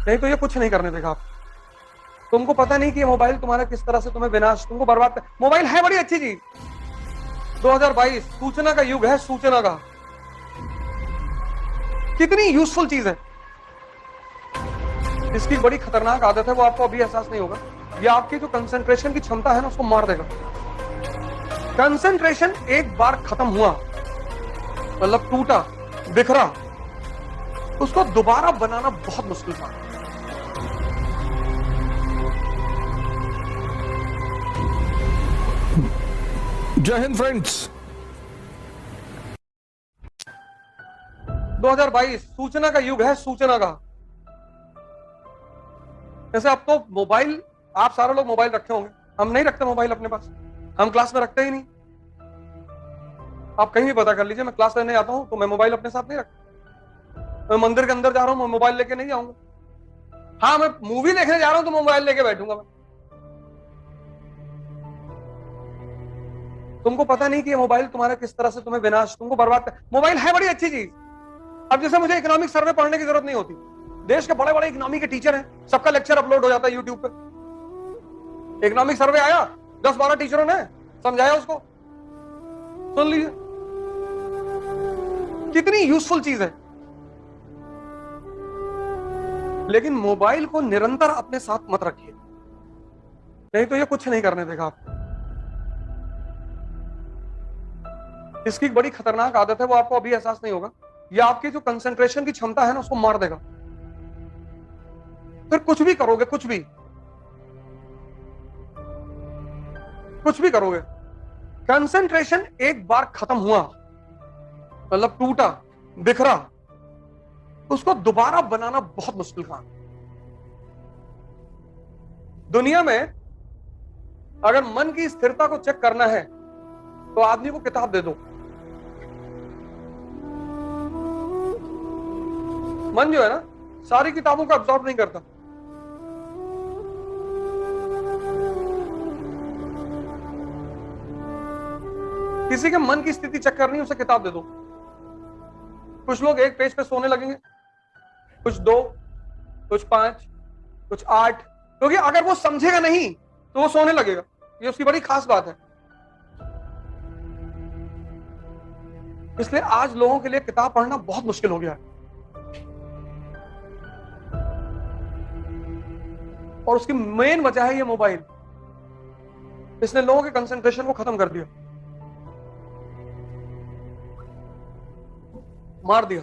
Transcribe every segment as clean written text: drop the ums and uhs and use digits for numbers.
नहीं तो ये कुछ नहीं करने देगा आप। तुमको पता नहीं कि ये मोबाइल तुम्हारा किस तरह से तुम्हें विनाश, तुमको बर्बाद कर। मोबाइल है बड़ी अच्छी चीज। 2022 सूचना का युग है, सूचना का। कितनी यूजफुल चीज है। इसकी बड़ी खतरनाक आदत है, वो आपको अभी एहसास नहीं होगा। ये आपकी जो कंसंट्रेशन की क्षमता है ना, उसको मार देगा। कंसंट्रेशन एक बार खत्म हुआ, मतलब टूटा, बिखरा, उसको दोबारा बनाना बहुत मुश्किल था। जय हिंद फ्रेंड्स। 2022 सूचना का युग है, सूचना का। जैसे अब तो मोबाइल, आप सारे लोग मोबाइल रखे होंगे, हम नहीं रखते मोबाइल अपने पास, हम क्लास में रखते ही नहीं। आप कहीं भी पता कर लीजिए, मैं क्लास लेने आता हूं तो मैं मोबाइल अपने साथ नहीं रखता। मैं मंदिर के अंदर जा रहा हूं, मैं मोबाइल लेके नहीं जाऊंगा। हाँ, मैं मूवी देखने जा रहा हूं तो मोबाइल लेके बैठूंगा मैं। तुमको पता नहीं कि ये मोबाइल तुम्हारा किस तरह से तुम्हें विनाश, तुमको बर्बाद कर। मोबाइल है बड़ी अच्छी चीज। अब जैसे मुझे इकोनॉमिक सर्वे पढ़ने की जरूरत नहीं होती, देश के बड़े बड़े इकोनॉमी के टीचर हैं, सबका लेक्चर अपलोड हो जाता है यूट्यूब पे। इकोनॉमिक सर्वे आया, 10-12 टीचरों ने समझाया, उसको सुन लीजिए। कितनी यूजफुल चीज है। लेकिन मोबाइल को निरंतर अपने साथ मत रखिए, नहीं तो ये कुछ नहीं करने देगा आपको। इसकी बड़ी खतरनाक आदत है, वो आपको अभी एहसास नहीं होगा। ये आपकी जो कंसंट्रेशन की क्षमता है ना, उसको मार देगा। फिर कुछ भी करोगे, कुछ भी करोगे, कंसंट्रेशन एक बार खत्म हुआ, मतलब टूटा, बिखरा, उसको दोबारा बनाना बहुत मुश्किल काम। दुनिया में अगर मन की स्थिरता को चेक करना है तो आदमी को किताब दे दो। मन जो है ना, सारी किताबों को अब्सॉर्ब नहीं करता। किसी के मन की स्थिति चेक करनी है, उसे किताब दे दो। कुछ लोग एक पेज पे सोने लगेंगे, कुछ 2, कुछ 5, कुछ 8, क्योंकि अगर वो समझेगा नहीं तो वो सोने लगेगा। ये उसकी बड़ी खास बात है। इसलिए आज लोगों के लिए किताब पढ़ना बहुत मुश्किल हो गया है, और उसकी मेन वजह है ये मोबाइल। इसने लोगों के कंसंट्रेशन को खत्म कर दिया, मार दिया।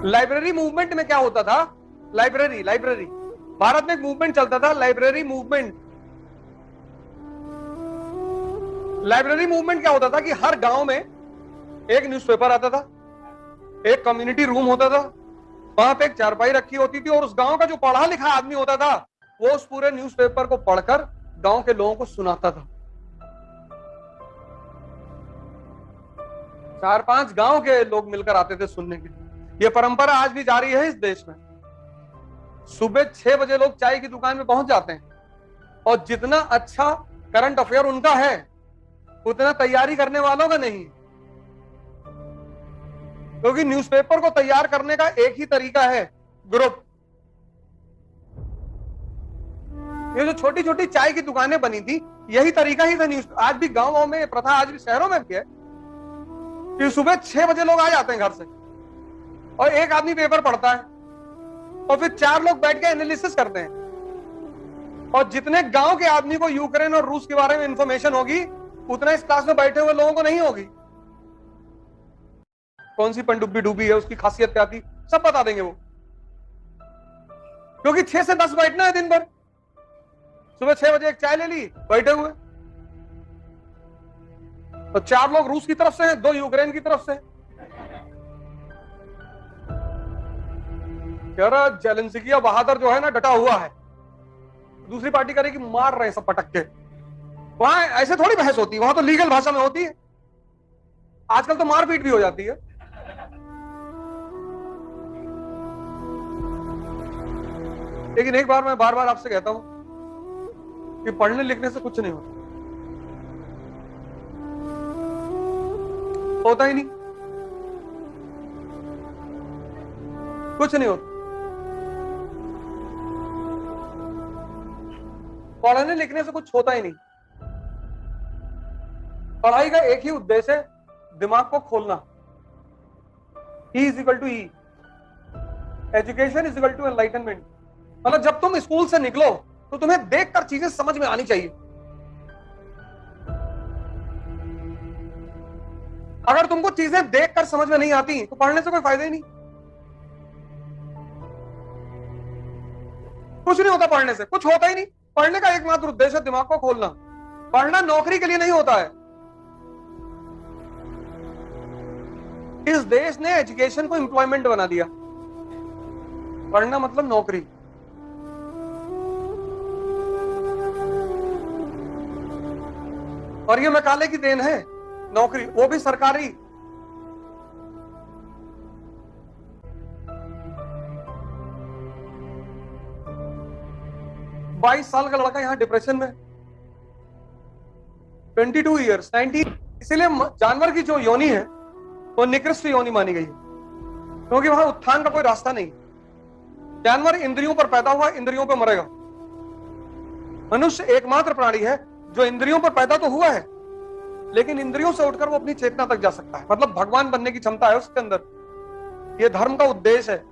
लाइब्रेरी मूवमेंट में क्या होता था? लाइब्रेरी भारत में एक मूवमेंट चलता था, लाइब्रेरी मूवमेंट। लाइब्रेरी मूवमेंट क्या होता था कि हर गांव में एक न्यूज़पेपर आता था, एक कम्युनिटी रूम होता था, वहां पे एक चारपाई रखी होती थी, और उस गांव का जो पढ़ा लिखा आदमी होता था वो उस पूरे न्यूज़पेपर को पढ़कर गांव के लोगों को सुनाता था। 4-5 गांव के लोग मिलकर आते थे सुनने के लिए। यह परंपरा आज भी जारी है इस देश में। सुबह 6 बजे लोग चाय की दुकान में पहुंच जाते हैं, और जितना अच्छा करंट अफेयर उनका है उतना तैयारी करने वालों का नहीं, क्योंकि न्यूज़पेपर को तैयार करने का एक ही तरीका है, ग्रुप। ये जो छोटी छोटी चाय की दुकानें बनी थी, यही तरीका ही था न्यूज। आज भी गांवों में प्रथा, आज भी शहरों में भी है कि सुबह 6 बजे लोग आ जाते हैं घर से, और एक आदमी पेपर पढ़ता है, और फिर 4 लोग बैठ के एनालिसिस करते हैं। और जितने गांव के आदमी को यूक्रेन और रूस के बारे में इंफॉर्मेशन होगी, उतना इस क्लास में बैठे हुए लोगों को नहीं होगी। कौन सी पनडुब्बी डूबी है, उसकी खासियत क्या थी, सब बता देंगे वो, क्योंकि 6 से 10 बैठना है दिन भर। सुबह 6 बजे एक चाय ले ली, बैठे हुए। तो 4 लोग रूस की तरफ से हैं, 2 यूक्रेन की तरफ से। यार जेलेंस्की बहादुर जो है ना, डटा हुआ है, दूसरी पार्टी करेगी, मार रहे हैं सब पटक के। वहां ऐसे थोड़ी बहस होती है, वहां तो लीगल भाषा में होती है। आजकल तो मारपीट भी हो जाती है। लेकिन एक बार मैं बार बार आपसे कहता हूं कि पढ़ने लिखने से कुछ नहीं होता ही नहीं। कुछ नहीं होता। पढ़ने लिखने से कुछ होता ही नहीं। पढ़ाई का एक ही उद्देश्य है, दिमाग को खोलना। E is equal to E, education is equal to enlightenment. मतलब जब तुम स्कूल से निकलो तो तुम्हें देखकर चीजें समझ में आनी चाहिए। अगर तुमको चीजें देखकर समझ में नहीं आती तो पढ़ने से कोई फायदा ही नहीं। कुछ नहीं होता पढ़ने से, कुछ होता ही नहीं। पढ़ने का एकमात्र उद्देश्य है दिमाग को खोलना। पढ़ना नौकरी के लिए नहीं होता है। इस देश ने एजुकेशन को एम्प्लॉयमेंट बना दिया। पढ़ना मतलब नौकरी। और ये मैकाले की देन है, नौकरी, वो भी सरकारी। बाईस साल का लड़का यहां डिप्रेशन में, 22 ईयर्स, 19। इसीलिए जानवर की जो योनि है वो निकृष्ट योनि मानी गई है, क्योंकि वहां उत्थान का कोई रास्ता नहीं। जानवर इंद्रियों पर पैदा हुआ, इंद्रियों पर मरेगा। मनुष्य एकमात्र प्राणी है जो इंद्रियों पर पैदा तो हुआ है, लेकिन इंद्रियों से उठकर वो अपनी चेतना तक जा सकता है। मतलब भगवान बनने की क्षमता है उसके अंदर। ये धर्म का उद्देश्य है।